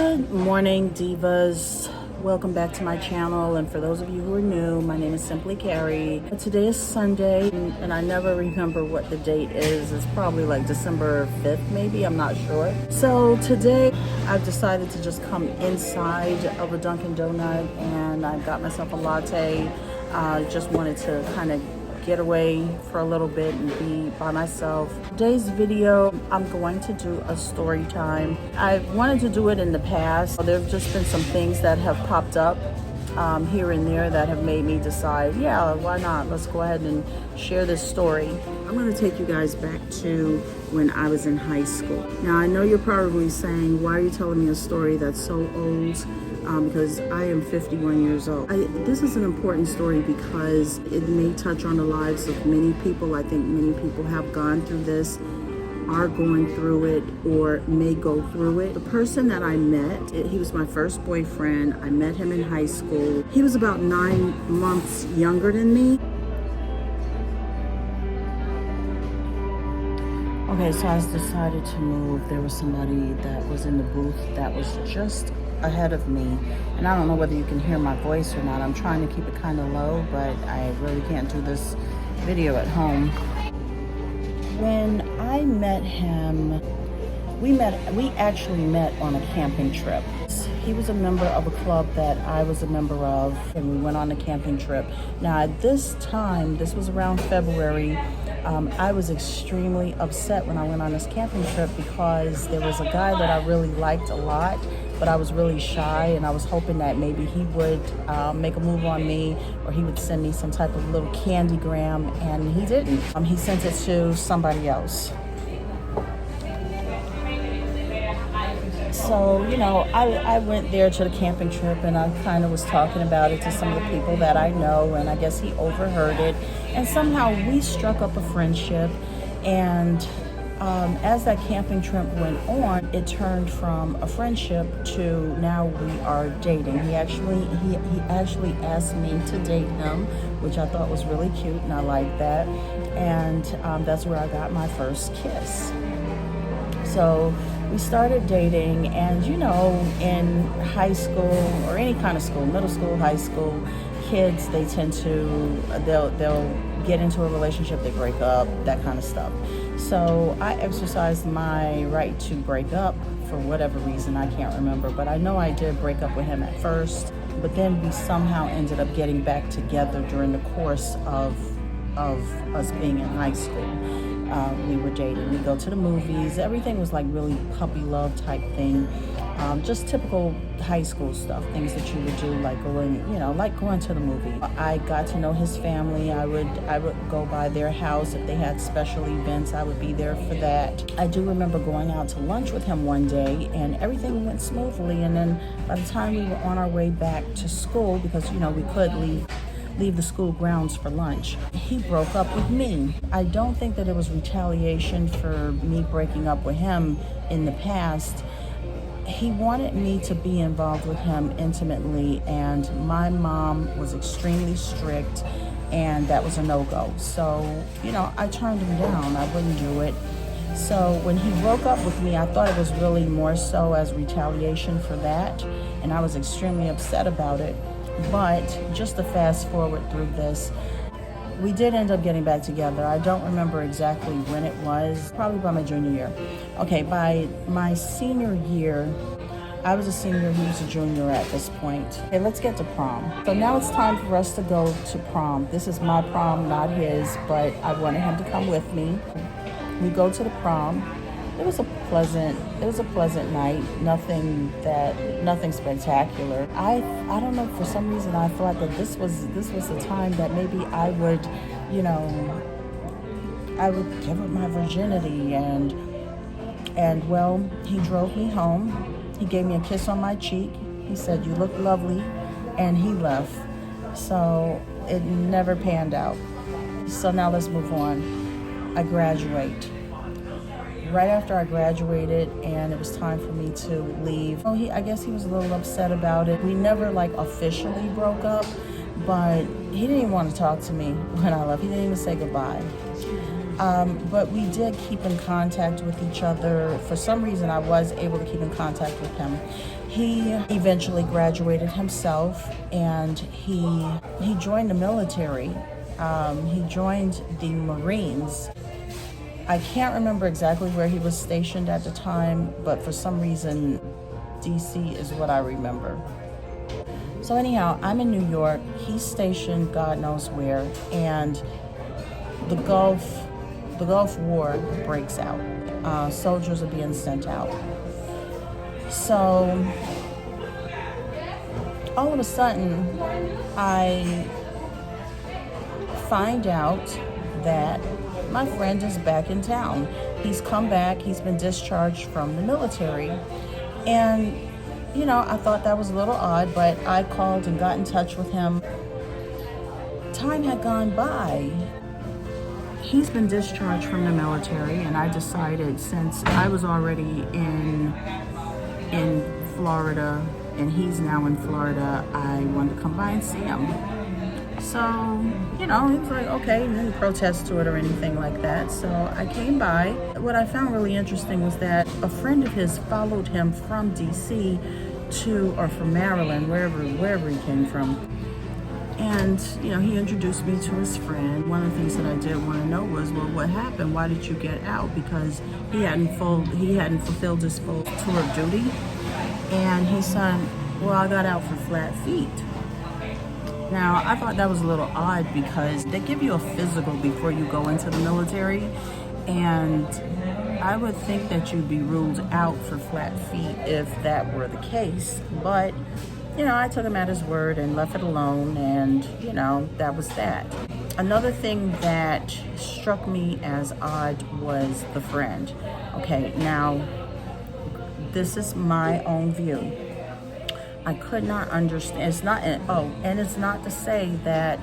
Good morning, divas. Welcome back to my channel, and for those of you who are new, my name is Simply Carrie. Today is Sunday, and I never remember what the date is. It's probably like December 5th, maybe, I'm not sure. So today I've decided to just come inside of a Dunkin' Donut, and I've got myself a latte. Just wanted to kind of get away for a little bit and be by myself. Today's video, I'm going to do a story time. I wanted to do it in the past. There have just been some things that have popped up here and there that have made me decide, yeah, why not? Let's go ahead and share this story. I'm going to take you guys back to when I was in high school. Now, I know you're probably saying, why are you telling me a story that's so old? Because I am 51 years old. This is an important story because it may touch on the lives of many people. I think many people have gone through this, are going through it, or may go through it. The person that I met, he was my first boyfriend. I met him in high school. He was about 9 months younger than me. Okay, so I decided to move. There was somebody that was in the booth that was just ahead of me, and I don't know whether you can hear my voice or not. I'm trying to keep it kind of low, but I really can't do this video at home. When I met him, we actually met on a camping trip. He was a member of a club that I was a member of, and we went on a camping trip. Now at this time, this was around February, I was extremely upset when I went on this camping trip because there was a guy that I really liked a lot, but I was really shy, and I was hoping that maybe he would make a move on me, or he would send me some type of little candygram, and he didn't. He sent it to somebody else. So, you know, I went there to the camping trip, and I kind of was talking about it to some of the people that I know, and I guess he overheard it, and somehow we struck up a friendship. And as that camping trip went on, it turned from a friendship to now we are dating. He actually asked me to date him, which I thought was really cute, and I liked that. And that's where I got my first kiss. So we started dating, and you know, in high school or any kind of school, middle school, high school, kids, they tend to, they'll get into a relationship, they break up, that kind of stuff. So I exercised my right to break up for whatever reason, I can't remember, but I know I did break up with him at first, but then we somehow ended up getting back together during the course of us being in high school. We were dating, we go to the movies, everything was like really puppy love type thing. Just typical high school stuff, things that you would do, like going, you know, like going to the movie. I got to know his family. I would go by their house if they had special events. I would be there for that. I do remember going out to lunch with him one day, and everything went smoothly. And then by the time we were on our way back to school, because you know we could leave the school grounds for lunch, he broke up with me. I don't think that it was retaliation for me breaking up with him in the past. He wanted me to be involved with him intimately, and my mom was extremely strict, and that was a no-go. So, you know, I turned him down. I wouldn't do it. So when he broke up with me, I thought it was really more so as retaliation for that, and I was extremely upset about it. But just to fast forward through this, we did end up getting back together. I don't remember exactly when it was, probably by my junior year. Okay, by my senior year, I was a senior, he was a junior at this point. Okay, let's get to prom. So now it's time for us to go to prom. This is my prom, not his, but I wanted him to come with me. We go to the prom. It was a pleasant night. Nothing spectacular. I don't know, for some reason I thought that this was the time that maybe I would, you know, I would give up my virginity, and well, he drove me home. He gave me a kiss on my cheek. He said, "You look lovely," and he left. So it never panned out. So now let's move on. I graduate. Right after I graduated and it was time for me to leave, I guess he was a little upset about it. We never like officially broke up, but he didn't even want to talk to me when I left. He didn't even say goodbye. But we did keep in contact with each other. For some reason, I was able to keep in contact with him. He eventually graduated himself, and he joined the military. He joined the Marines. I can't remember exactly where he was stationed at the time, but for some reason, DC is what I remember. So anyhow, I'm in New York. He's stationed God knows where, and the Gulf War breaks out. Soldiers are being sent out. So all of a sudden, I find out that my friend is back in town. He's come back. He's been discharged from the military. And, you know, I thought that was a little odd, but I called and got in touch with him. Time had gone by. He's been discharged from the military, and I decided, since I was already in Florida and he's now in Florida, I wanted to come by and see him. So, you know, he was like, okay, he didn't protest to it or anything like that. So I came by. What I found really interesting was that a friend of his followed him from DC or from Maryland, wherever he came from. And, you know, he introduced me to his friend. One of the things that I did want to know was, well, what happened? Why did you get out? Because he hadn't fulfilled his full tour of duty. And he said, well, I got out for flat feet. Now, I thought that was a little odd because they give you a physical before you go into the military. And I would think that you'd be ruled out for flat feet if that were the case. But you know, I took him at his word and left it alone, and, you know, that was that. Another thing that struck me as odd was the friend. Okay, now, this is my own view. I could not understand. It's not to say that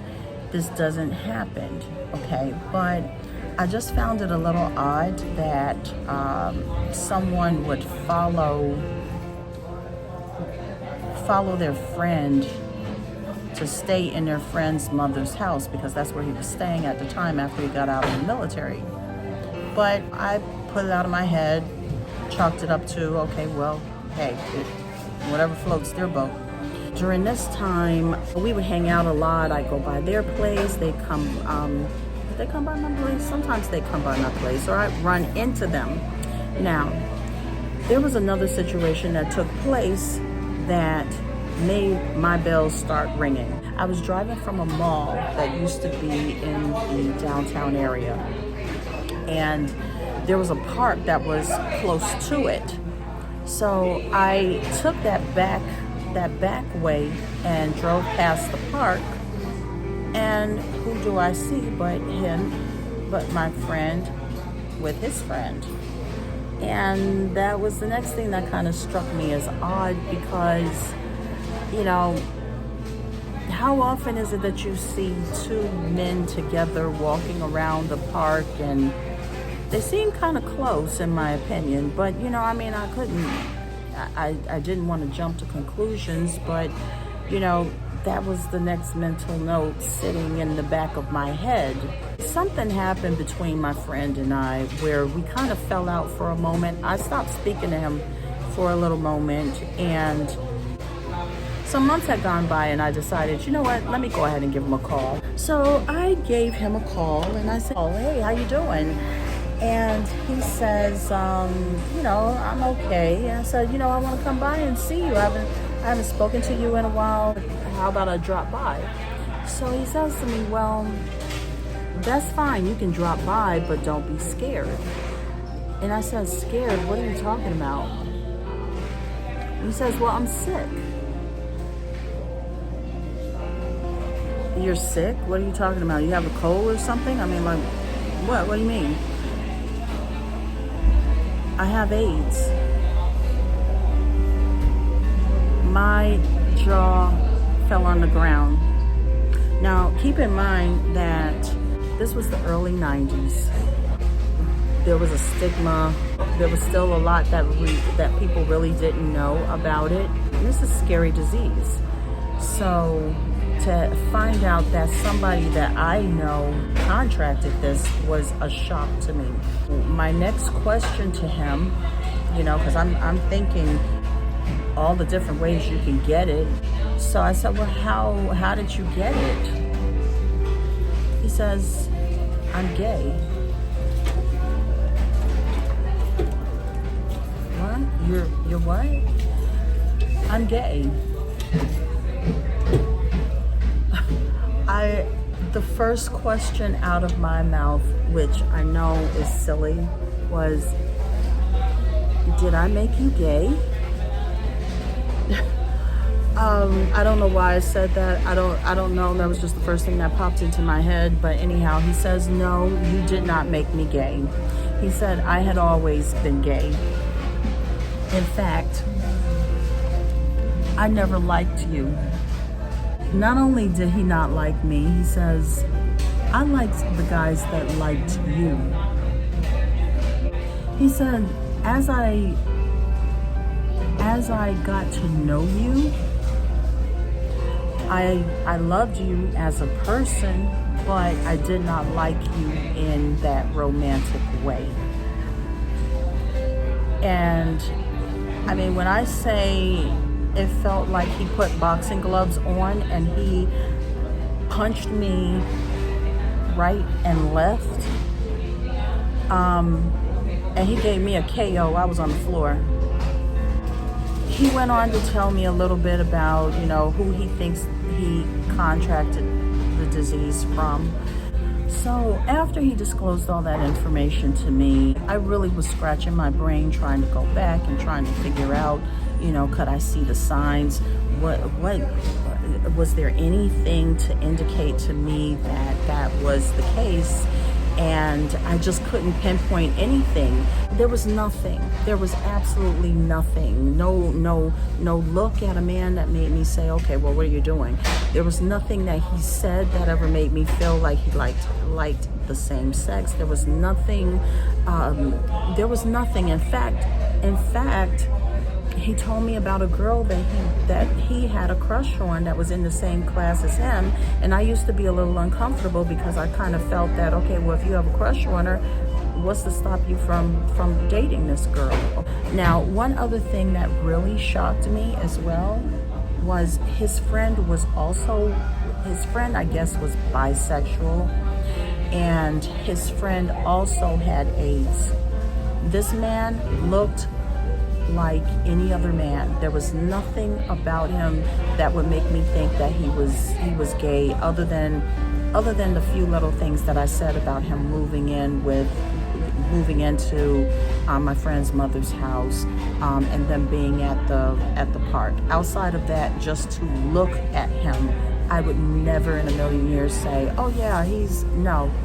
this doesn't happen, okay? But I just found it a little odd that someone would follow their friend to stay in their friend's mother's house, because that's where he was staying at the time after he got out of the military. But I put it out of my head, chalked it up to, okay, well, hey, whatever floats their boat. During this time, we would hang out a lot. I go by their place. They come by my place. Sometimes they come by my place, or I run into them. Now, there was another situation that took place that made my bells start ringing. I was driving from a mall that used to be in the downtown area, and there was a park that was close to it. So I took that back way and drove past the park, and who do I see but my friend with his friend. And that was the next thing that kind of struck me as odd, because, you know, how often is it that you see two men together walking around the park? And they seem kind of close, in my opinion. But, you know, I mean, I didn't want to jump to conclusions, but, you know, that was the next mental note sitting in the back of my head. Something happened between my friend and I where we kind of fell out for a moment. I stopped speaking to him for a little moment, and some months had gone by, and I decided, you know what, let me go ahead and give him a call. So I gave him a call, and I said, oh, hey, how you doing? And he says, you know, I'm okay. And I said, you know, I want to come by and see you. I haven't spoken to you in a while. How about I drop by? So he says to me, well, that's fine. You can drop by, but don't be scared. And I said, scared? What are you talking about? He says, well, I'm sick. You're sick? What are you talking about? You have a cold or something? I mean, like, what? What do you mean? I have AIDS. My jaw fell on the ground. Now, keep in mind that this was the early 90s. There was a stigma. There was still a lot that people really didn't know about it. And this is a scary disease. So to find out that somebody that I know contracted this was a shock to me. My next question to him, because I'm thinking all the different ways you can get it. So I said, well, how did you get it? He says, I'm gay. What? You're what? I'm gay. The first question out of my mouth, which I know is silly, was, did I make you gay? I don't know why I said that. I don't know. That was just the first thing that popped into my head. But anyhow, he says, no, you did not make me gay. He said, I had always been gay. In fact, I never liked you. Not only did he not like me, he says, I liked the guys that liked you. He said, as I got to know you, I loved you as a person, but I did not like you in that romantic way. And I mean, when I say it felt like he put boxing gloves on and he punched me right and left, and he gave me a KO. I was on the floor. He went on to tell me a little bit about, who he thinks he contracted the disease from. So after he disclosed all that information to me, I really was scratching my brain trying to go back and trying to figure out, could I see the signs? What was there anything to indicate to me that was the case? And I just couldn't pinpoint anything. There was nothing. There was absolutely nothing. No look at a man that made me say, okay, well, what are you doing? There was nothing that he said that ever made me feel like he liked the same sex. There was nothing. There was nothing. In fact, he told me about a girl that he had a crush on that was in the same class as him, and I used to be a little uncomfortable because I kind of felt that, okay, well, if you have a crush on her, what's to stop you from dating this girl? Now, one other thing that really shocked me as well was his friend, I guess, was bisexual, and his friend also had AIDS. This man looked like any other man. There was nothing about him that would make me think that he was gay, other than the few little things that I said about him moving into my friend's mother's house, and them being at the park. Outside of that, just to look at him, I would never in a million years say, oh yeah,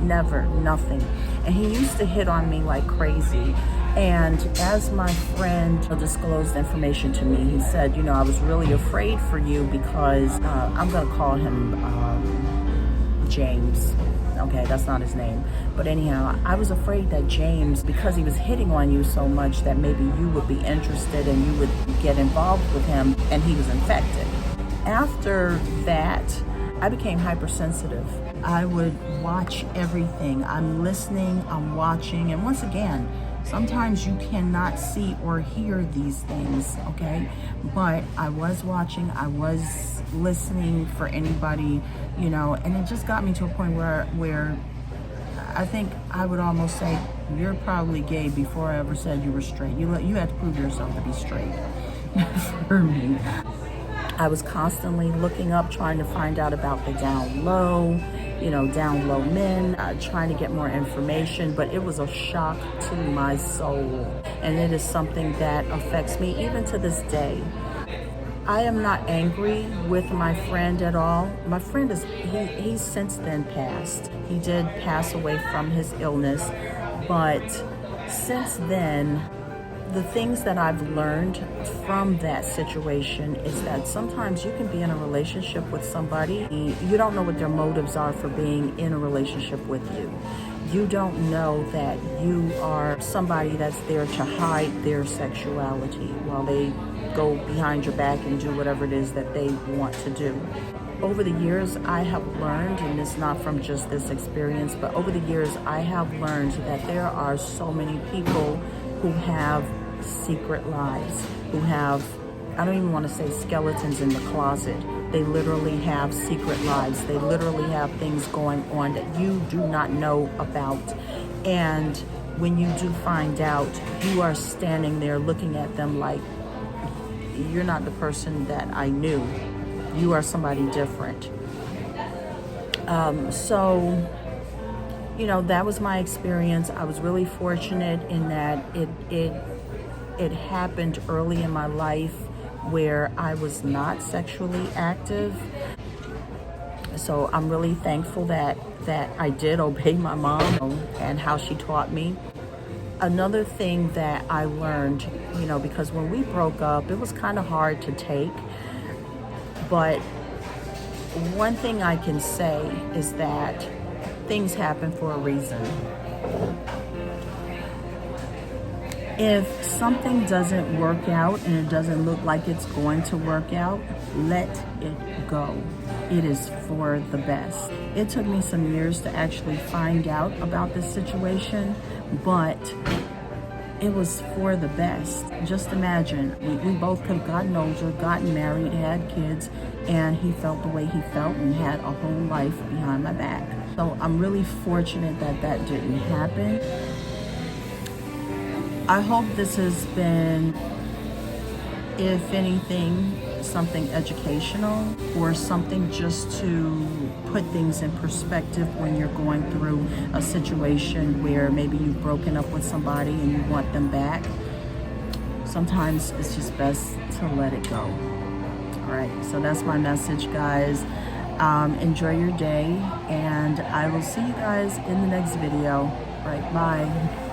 never, nothing. And he used to hit on me like crazy. And as my friend disclosed information to me, he said, I was really afraid for you because I'm going to call him James. Okay, that's not his name. But anyhow, I was afraid that James, because he was hitting on you so much, that maybe you would be interested and you would get involved with him, and he was infected. After that, I became hypersensitive. I would watch everything. I'm listening, I'm watching, and once again, sometimes you cannot see or hear these things, okay? But I was watching, I was listening for anybody, and it just got me to a point where I think I would almost say, you're probably gay before I ever said you were straight. You had to prove yourself to be straight for me. I was constantly looking up, trying to find out about the down low men, trying to get more information, but it was a shock to my soul. And it is something that affects me even to this day. I am not angry with my friend at all. My friend he's since then passed. He did pass away from his illness, but since then, the things that I've learned from that situation is that sometimes you can be in a relationship with somebody. You don't know what their motives are for being in a relationship with you. You don't know that you are somebody that's there to hide their sexuality while they go behind your back and do whatever it is that they want to do. over the years, I have learned, and it's not from just this experience, but over the years, I have learned that there are so many people who have secret lives, who have, I don't even want to say skeletons in the closet. They literally have secret lives. They literally have things going on that you do not know about. And when you do find out, you are standing there looking at them like, you're not the person that I knew. You are somebody different. So, you know, that was my experience. I was really fortunate in that it happened early in my life where I was not sexually active. So I'm really thankful that I did obey my mom and how she taught me. Another thing that I learned, you know, because when we broke up, it was kind of hard to take. But one thing I can say is that things happen for a reason. If something doesn't work out and it doesn't look like it's going to work out, let it go. It is for the best. It took me some years to actually find out about this situation, but it was for the best. Just imagine, we both could have gotten older, gotten married, had kids, and he felt the way he felt and had a whole life behind my back. So I'm really fortunate that that didn't happen. I hope this has been, if anything, something educational or something just to put things in perspective when you're going through a situation where maybe you've broken up with somebody and you want them back. Sometimes it's just best to let it go. All right, so that's my message, guys. Enjoy your day, and I will see you guys in the next video. All right, bye.